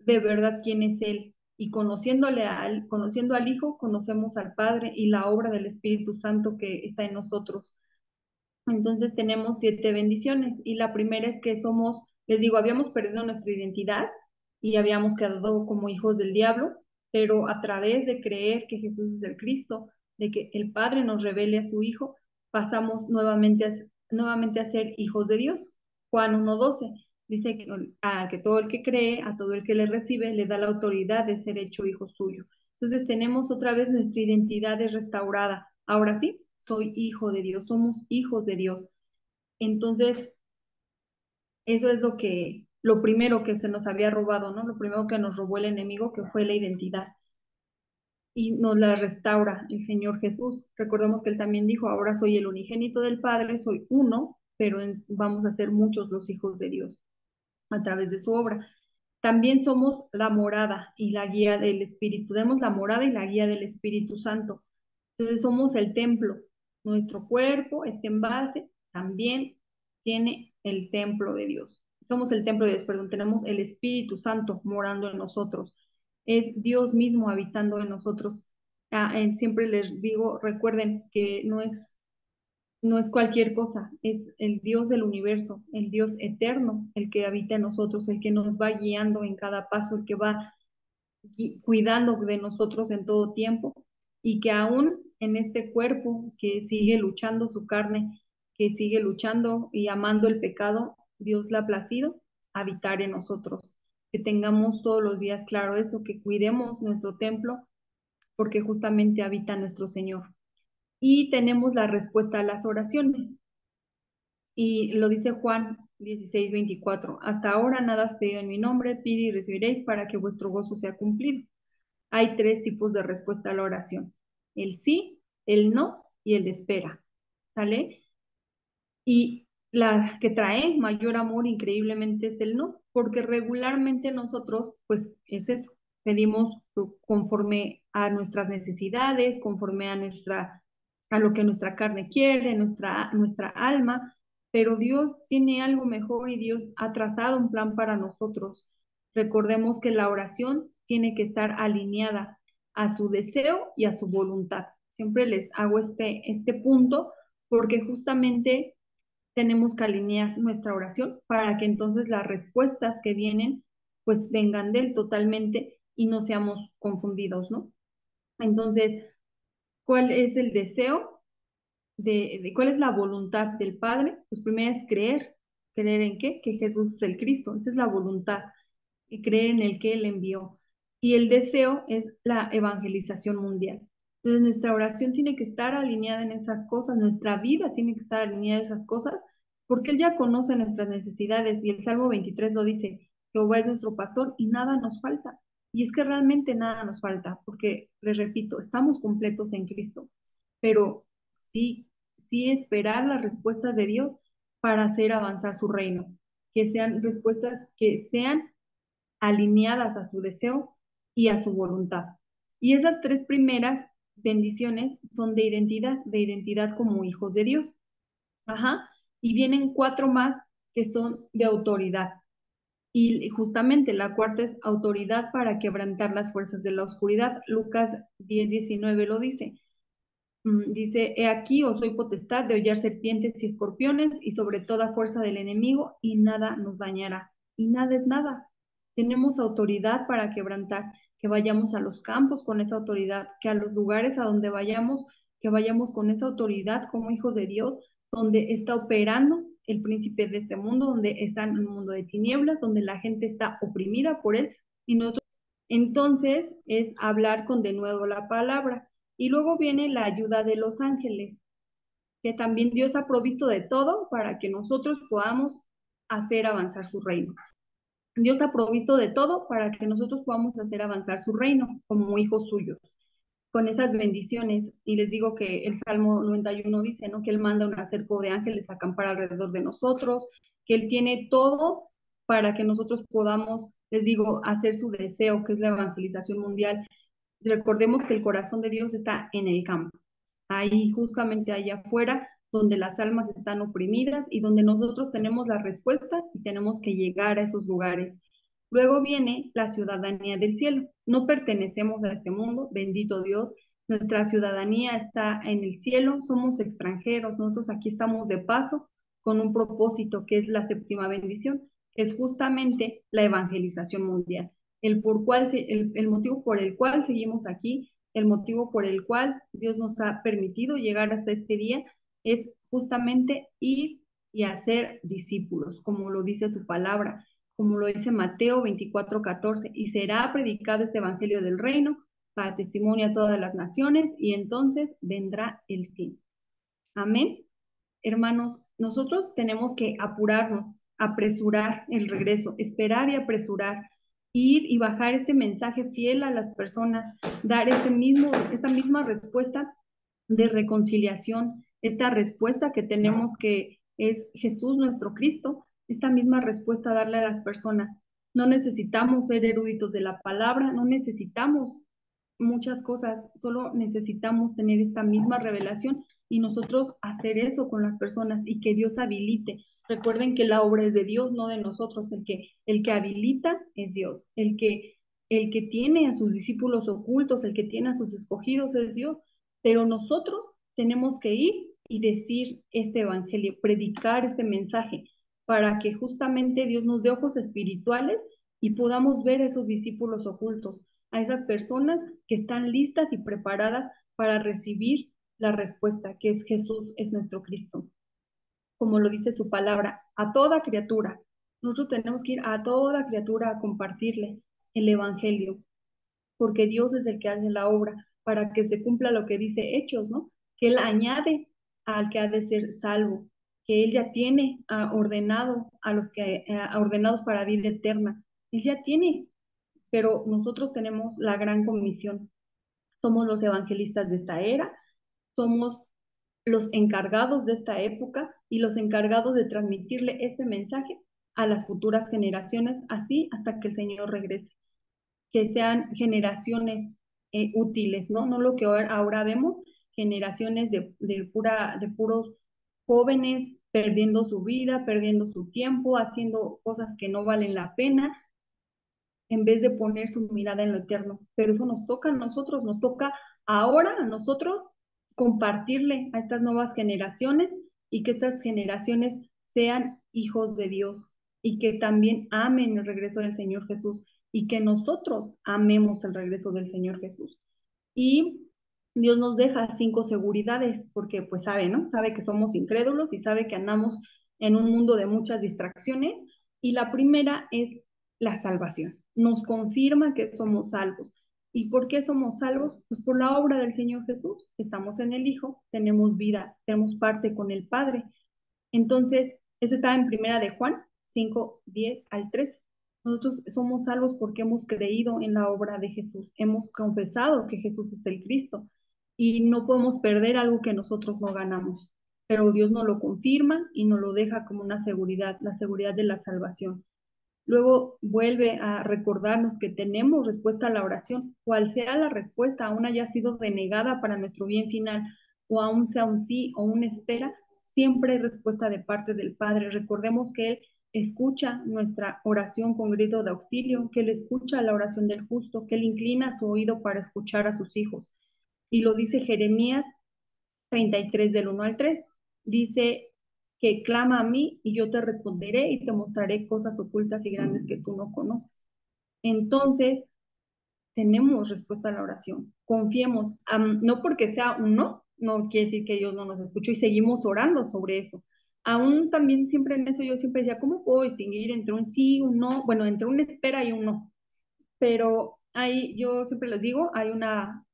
de verdad quién es Él. Y conociendo al Hijo, conocemos al Padre y la obra del Espíritu Santo que está en nosotros. Entonces tenemos 7 bendiciones y la primera es que les digo, habíamos perdido nuestra identidad y habíamos quedado como hijos del diablo, pero a través de creer que Jesús es el Cristo, de que el Padre nos revele a su Hijo, pasamos nuevamente a ser hijos de Dios. Juan 1:12 dice que todo el que cree, a todo el que le recibe, le da la autoridad de ser hecho hijo suyo. Entonces tenemos otra vez nuestra identidad es restaurada. Ahora sí, soy hijo de Dios, somos hijos de Dios. Entonces, eso es lo primero que se nos había robado, ¿no? Lo primero que nos robó el enemigo, que fue la identidad. Y nos la restaura el Señor Jesús. Recordemos que Él también dijo, ahora soy el unigénito del Padre, soy uno, pero vamos a ser muchos los hijos de Dios a través de su obra. También somos la morada y la guía del Espíritu. Tenemos la morada y la guía del Espíritu Santo. Entonces somos el templo. Nuestro cuerpo, este envase, también tiene el templo de Dios. Somos el templo de Dios, perdón, tenemos el Espíritu Santo morando en nosotros. Es Dios mismo habitando en nosotros. Siempre les digo, recuerden que no es cualquier cosa, es el Dios del universo, el Dios eterno, el que habita en nosotros, el que nos va guiando en cada paso, el que va cuidando de nosotros en todo tiempo y que aún en este cuerpo que sigue luchando su carne, que sigue luchando y amando el pecado, Dios le ha placido habitar en nosotros. Que tengamos todos los días claro esto, que cuidemos nuestro templo porque justamente habita nuestro Señor. Y tenemos la respuesta a las oraciones. Y lo dice Juan 16:24. Hasta ahora nada has pedido en mi nombre, pide y recibiréis para que vuestro gozo sea cumplido. Hay tres tipos de respuesta a la oración: el sí, el no y el de espera. ¿Sale? Y la que trae mayor amor increíblemente es el no, porque regularmente nosotros, pues es eso, pedimos conforme a nuestras necesidades, conforme a lo que nuestra carne quiere, nuestra alma, pero Dios tiene algo mejor y Dios ha trazado un plan para nosotros. Recordemos que la oración tiene que estar alineada a su deseo y a su voluntad. Siempre les hago este punto porque justamente tenemos que alinear nuestra oración para que entonces las respuestas que vienen pues vengan de él totalmente y no seamos confundidos, ¿no? Entonces, ¿cuál es el deseo cuál es la voluntad del Padre? Pues primero es creer. ¿Creer en qué? Que Jesús es el Cristo. Esa es la voluntad. Y creer en el que Él envió. Y el deseo es la evangelización mundial. Entonces nuestra oración tiene que estar alineada en esas cosas, nuestra vida tiene que estar alineada en esas cosas, porque Él ya conoce nuestras necesidades y el Salmo 23 lo dice: Jehová es nuestro pastor y nada nos falta. Y es que realmente nada nos falta, porque les repito, estamos completos en Cristo, pero sí, sí esperar las respuestas de Dios para hacer avanzar su reino, que sean respuestas que sean alineadas a su deseo y a su voluntad. Y esas tres primeras bendiciones son de identidad como hijos de Dios. Ajá. Y vienen cuatro más que son de autoridad. Y justamente la cuarta es autoridad para quebrantar las fuerzas de la oscuridad. Lucas 10:19 lo dice. Dice: he aquí os doy potestad de hollar serpientes y escorpiones y sobre toda fuerza del enemigo y nada nos dañará. Y nada es nada. Tenemos autoridad para quebrantar, que vayamos a los campos con esa autoridad, que a los lugares a donde vayamos, que vayamos con esa autoridad como hijos de Dios, donde está operando el príncipe de este mundo, donde está en un mundo de tinieblas, donde la gente está oprimida por él y nosotros. Entonces es hablar con de nuevo la palabra. Y luego viene la ayuda de los ángeles, que también Dios ha provisto de todo para que nosotros podamos hacer avanzar su reino. Dios ha provisto de todo para que nosotros podamos hacer avanzar su reino como hijos suyos, con esas bendiciones. Y les digo que el Salmo 91 dice, ¿no? Que Él manda un acerco de ángeles a acampar alrededor de nosotros, que Él tiene todo para que nosotros podamos, les digo, hacer su deseo, que es la evangelización mundial. Recordemos que el corazón de Dios está en el campo, ahí justamente allá afuera, donde las almas están oprimidas y donde nosotros tenemos la respuesta y tenemos que llegar a esos lugares. Luego viene la ciudadanía del cielo. No pertenecemos a este mundo, bendito Dios. Nuestra ciudadanía está en el cielo, somos extranjeros, nosotros aquí estamos de paso con un propósito que es la séptima bendición, que es justamente la evangelización mundial. El motivo por el cual seguimos aquí, el motivo por el cual Dios nos ha permitido llegar hasta este día es justamente ir y hacer discípulos, como lo dice su palabra, como lo dice Mateo 24:14, y será predicado este evangelio del reino para testimonio a todas las naciones y entonces vendrá el fin. Amén. Hermanos, nosotros tenemos que apurarnos, apresurar el regreso, esperar y apresurar, ir y bajar este mensaje fiel a las personas, dar esta misma respuesta de reconciliación, esta respuesta que tenemos que es Jesús nuestro Cristo, esta misma respuesta darle a las personas. No necesitamos ser eruditos de la palabra, no necesitamos muchas cosas, solo necesitamos tener esta misma revelación y nosotros hacer eso con las personas y que Dios habilite. Recuerden que la obra es de Dios, no de nosotros. El que habilita es Dios. El que tiene a sus discípulos ocultos, el que tiene a sus escogidos es Dios. Pero nosotros tenemos que ir y decir este evangelio, predicar este mensaje, para que justamente Dios nos dé ojos espirituales y podamos ver a esos discípulos ocultos, a esas personas que están listas y preparadas para recibir la respuesta, que es Jesús, es nuestro Cristo. Como lo dice su palabra, a toda criatura. Nosotros tenemos que ir a toda criatura a compartirle el Evangelio, porque Dios es el que hace la obra para que se cumpla lo que dice Hechos, ¿no? Que Él añade al que ha de ser salvo, que Él ya tiene ordenado a los que ordenados para vida eterna. Él ya tiene, pero nosotros tenemos la gran comisión. Somos los evangelistas de esta era, somos los encargados de esta época y los encargados de transmitirle este mensaje a las futuras generaciones, así hasta que el Señor regrese, que sean generaciones útiles, ¿no? No lo que ahora vemos, generaciones de puros jóvenes perdiendo su vida, perdiendo su tiempo, haciendo cosas que no valen la pena, en vez de poner su mirada en lo eterno. Pero eso nos toca a nosotros, nos toca ahora a nosotros compartirle a estas nuevas generaciones y que estas generaciones sean hijos de Dios y que también amen el regreso del Señor Jesús y que nosotros amemos el regreso del Señor Jesús. Y Dios nos deja 5 seguridades porque pues sabe, ¿no? Sabe que somos incrédulos y sabe que andamos en un mundo de muchas distracciones. Y la primera es la salvación. Nos confirma que somos salvos. ¿Y por qué somos salvos? Pues por la obra del Señor Jesús. Estamos en el Hijo, tenemos vida, tenemos parte con el Padre. Entonces, eso está en Primera de Juan 5:10 al 13. Nosotros somos salvos porque hemos creído en la obra de Jesús, hemos confesado que Jesús es el Cristo y no podemos perder algo que nosotros no ganamos, pero Dios nos lo confirma y nos lo deja como una seguridad, la seguridad de la salvación. Luego vuelve a recordarnos que tenemos respuesta a la oración, cual sea la respuesta, aún haya sido denegada para nuestro bien final, o aún sea un sí o una espera, siempre hay respuesta de parte del Padre. Recordemos que Él escucha nuestra oración con grito de auxilio, que Él escucha la oración del justo, que Él inclina su oído para escuchar a sus hijos. Y lo dice Jeremías 33 del 1 al 3. Dice que clama a mí y yo te responderé y te mostraré cosas ocultas y grandes que tú no conoces. Entonces, tenemos respuesta a la oración. Confiemos, no porque sea un no, no quiere decir que Dios no nos escuchó y seguimos orando sobre eso. Aún también siempre en eso yo siempre decía, ¿cómo puedo distinguir entre un sí, un no? Bueno, entre una espera y un no. Pero ahí yo siempre les digo, hay una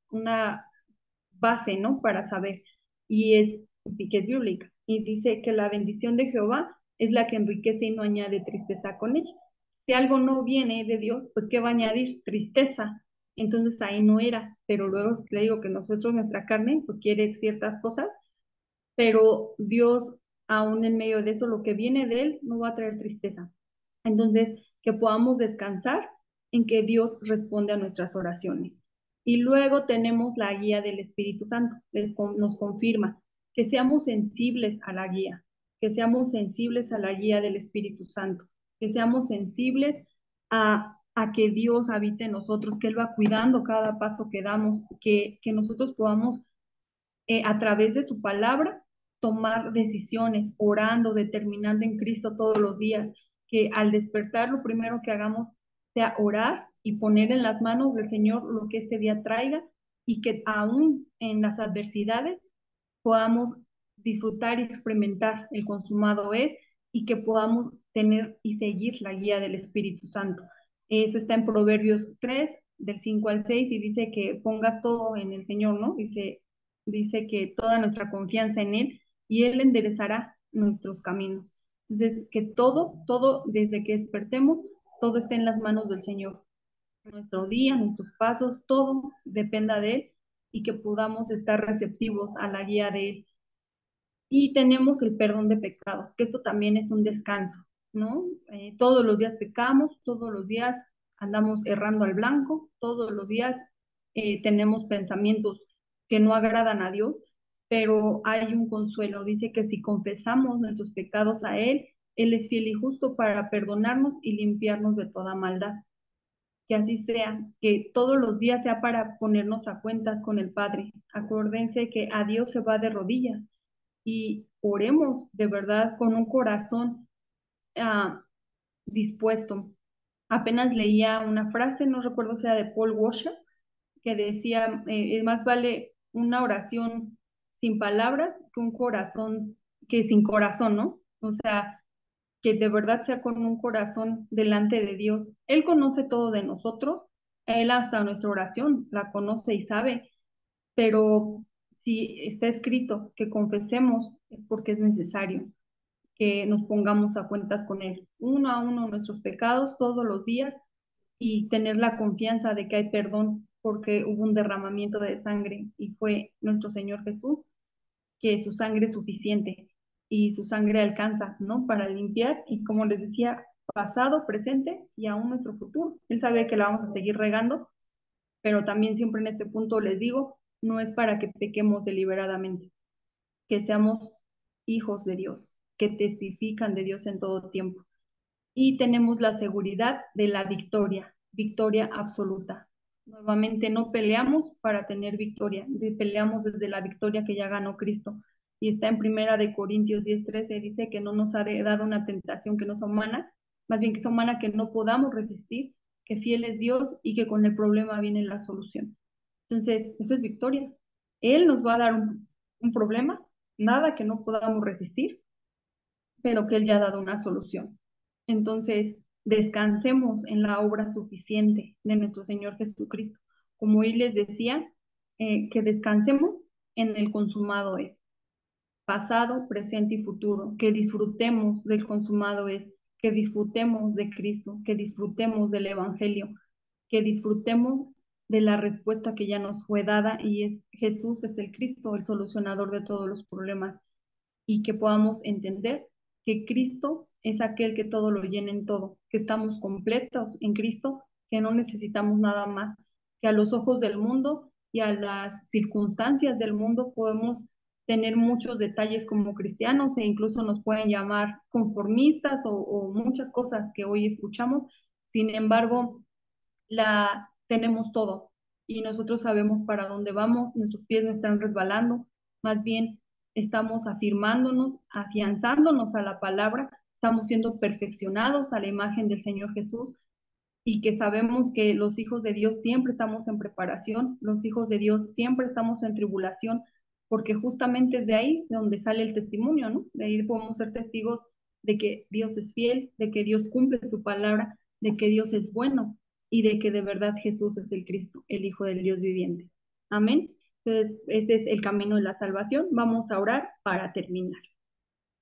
base, ¿no? Para saber. Y es, que es bíblica. Y dice que la bendición de Jehová es la que enriquece y no añade tristeza con ella. Si algo no viene de Dios, pues ¿qué va a añadir? Tristeza. Entonces ahí no era, pero luego le digo que nosotros, nuestra carne, pues quiere ciertas cosas, pero Dios, aún en medio de eso, lo que viene de Él no va a traer tristeza. Entonces, que podamos descansar en que Dios responde a nuestras oraciones. Y luego tenemos la guía del Espíritu Santo, nos confirma que seamos sensibles a la guía, que seamos sensibles a la guía del Espíritu Santo, que seamos sensibles a que Dios habite en nosotros, que Él va cuidando cada paso que damos, que nosotros podamos a través de su palabra tomar decisiones, orando, determinando en Cristo todos los días, que al despertar lo primero que hagamos sea orar y poner en las manos del Señor lo que este día traiga y que aún en las adversidades podamos disfrutar y experimentar el consumado es y que podamos tener y seguir la guía del Espíritu Santo. Eso está en Proverbios 3, del 5 al 6, y dice que pongas todo en el Señor, ¿no? Dice que toda nuestra confianza en Él y Él enderezará nuestros caminos. Entonces, que todo, desde que despertemos, todo esté en las manos del Señor. Nuestro día, nuestros pasos, todo dependa de Él y que podamos estar receptivos a la guía de Él. Y tenemos el perdón de pecados, que esto también es un descanso, ¿no? Todos los días pecamos, todos los días andamos errando al blanco, todos los días tenemos pensamientos que no agradan a Dios, pero hay un consuelo. Dice que si confesamos nuestros pecados a Él, Él es fiel y justo para perdonarnos y limpiarnos de toda maldad. Que así sea, que todos los días sea para ponernos a cuentas con el Padre. Acuérdense que a Dios se va de rodillas y oremos de verdad con un corazón uh, dispuesto Apenas leía una frase, no recuerdo si era de Paul Washer, que decía, más vale una oración sin palabras que un corazón, que sin corazón, ¿no? O sea, que de verdad sea con un corazón delante de Dios. Él conoce todo de nosotros, Él hasta nuestra oración la conoce y sabe, pero si está escrito que confesemos es porque es necesario que nos pongamos a cuentas con Él, uno a uno nuestros pecados todos los días y tener la confianza de que hay perdón porque hubo un derramamiento de sangre y fue nuestro Señor Jesús, que su sangre es suficiente y su sangre alcanza, ¿no? Para limpiar y como les decía, pasado, presente y aún nuestro futuro. Él sabe que la vamos a seguir regando, pero también siempre en este punto les digo, no es para que pequemos deliberadamente, que seamos hijos de Dios, que testifican de Dios en todo tiempo y tenemos la seguridad de la victoria, victoria absoluta. Nuevamente no peleamos para tener victoria, peleamos desde la victoria que ya ganó Cristo. Y está en Primera de Corintios 10:13, dice que no nos ha dado una tentación que no sea humana, más bien que sea humana que no podamos resistir, que fiel es Dios y que con el problema viene la solución. Entonces, eso es victoria. Él nos va a dar un problema, nada que no podamos resistir, pero que Él ya ha dado una solución. Entonces, descansemos en la obra suficiente de nuestro Señor Jesucristo. Como hoy les decía, que descansemos en el consumado es, pasado, presente y futuro, que disfrutemos del consumado es, que disfrutemos de Cristo, que disfrutemos del Evangelio, que disfrutemos de la respuesta que ya nos fue dada y es Jesús es el Cristo, el solucionador de todos los problemas y que podamos entender que Cristo es aquel que todo lo llena en todo, que estamos completos en Cristo, que no necesitamos nada más, que a los ojos del mundo y a las circunstancias del mundo podemos tener muchos detalles como cristianos e incluso nos pueden llamar conformistas o muchas cosas que hoy escuchamos. Sin embargo, tenemos todo y nosotros sabemos para dónde vamos, nuestros pies no están resbalando, más bien estamos afirmándonos, afianzándonos a la palabra, estamos siendo perfeccionados a la imagen del Señor Jesús y que sabemos que los hijos de Dios siempre estamos en preparación, los hijos de Dios siempre estamos en tribulación, porque justamente es de ahí de donde sale el testimonio, ¿no? De ahí podemos ser testigos de que Dios es fiel, de que Dios cumple su palabra, de que Dios es bueno y de que de verdad Jesús es el Cristo, el Hijo del Dios viviente. Amén. Entonces, este es el camino de la salvación. Vamos a orar para terminar.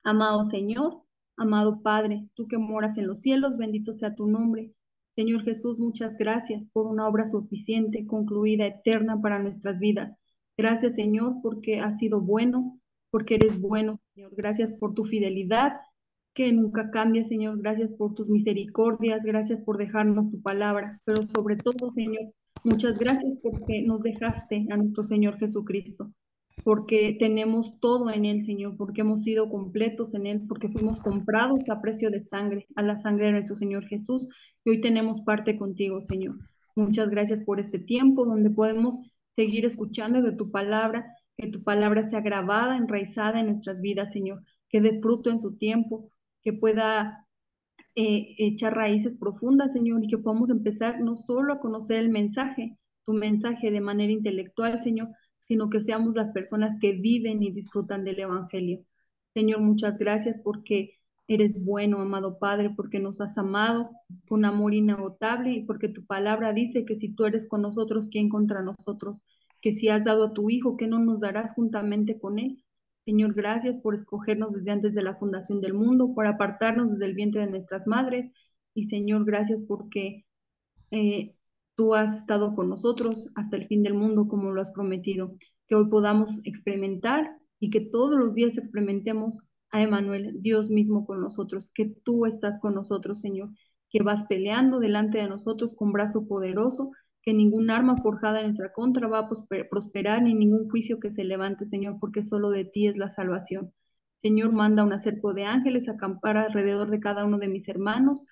Amado Señor, amado Padre, tú que moras en los cielos, bendito sea tu nombre. Señor Jesús, muchas gracias por una obra suficiente, concluida, eterna para nuestras vidas. Gracias, Señor, porque has sido bueno, porque eres bueno, Señor. Gracias por tu fidelidad, que nunca cambia, Señor. Gracias por tus misericordias, gracias por dejarnos tu palabra, pero sobre todo, Señor, muchas gracias porque nos dejaste a nuestro Señor Jesucristo, porque tenemos todo en Él, Señor, porque hemos sido completos en Él, porque fuimos comprados a precio de sangre, a la sangre de nuestro Señor Jesús, y hoy tenemos parte contigo, Señor. Muchas gracias por este tiempo donde podemos seguir escuchando de tu palabra, que tu palabra sea grabada, enraizada en nuestras vidas, Señor, que dé fruto en su tiempo, que pueda echar raíces profundas, Señor, y que podamos empezar no solo a conocer el mensaje, tu mensaje de manera intelectual, Señor, sino que seamos las personas que viven y disfrutan del Evangelio. Señor, muchas gracias porque eres bueno, amado Padre, porque nos has amado con amor inagotable y porque tu palabra dice que si tú eres con nosotros, ¿quién contra nosotros? Que si has dado a tu Hijo, ¿qué no nos darás juntamente con Él? Señor, gracias por escogernos desde antes de la fundación del mundo, por apartarnos desde el vientre de nuestras madres. Y Señor, gracias porque eh, tú has estado con nosotros hasta el fin del mundo como lo has prometido. Que hoy podamos experimentar y que todos los días experimentemos a Emanuel, Dios mismo con nosotros, que tú estás con nosotros, Señor, que vas peleando delante de nosotros con brazo poderoso, que ningún arma forjada en nuestra contra va a prosperar, ni ningún juicio que se levante, Señor, porque solo de ti es la salvación. Señor, manda un acerco de ángeles a acampar alrededor de cada uno de mis hermanos.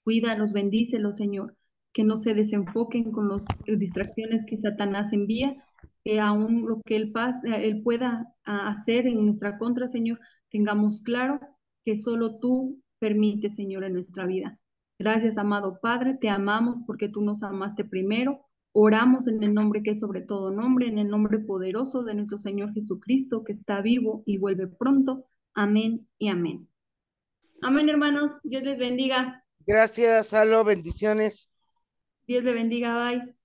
Cuídalos, bendícelos, Señor, que no se desenfoquen con las distracciones que Satanás envía, que aún lo que él pueda hacer en nuestra contra, Señor, tengamos claro que solo tú permites, Señor, en nuestra vida. Gracias, amado Padre, te amamos porque tú nos amaste primero. Oramos en el nombre que es sobre todo nombre, en el nombre poderoso de nuestro Señor Jesucristo, que está vivo y vuelve pronto. Amén y amén. Amén, hermanos. Dios les bendiga. Gracias, Alo, bendiciones. Dios les bendiga. Bye.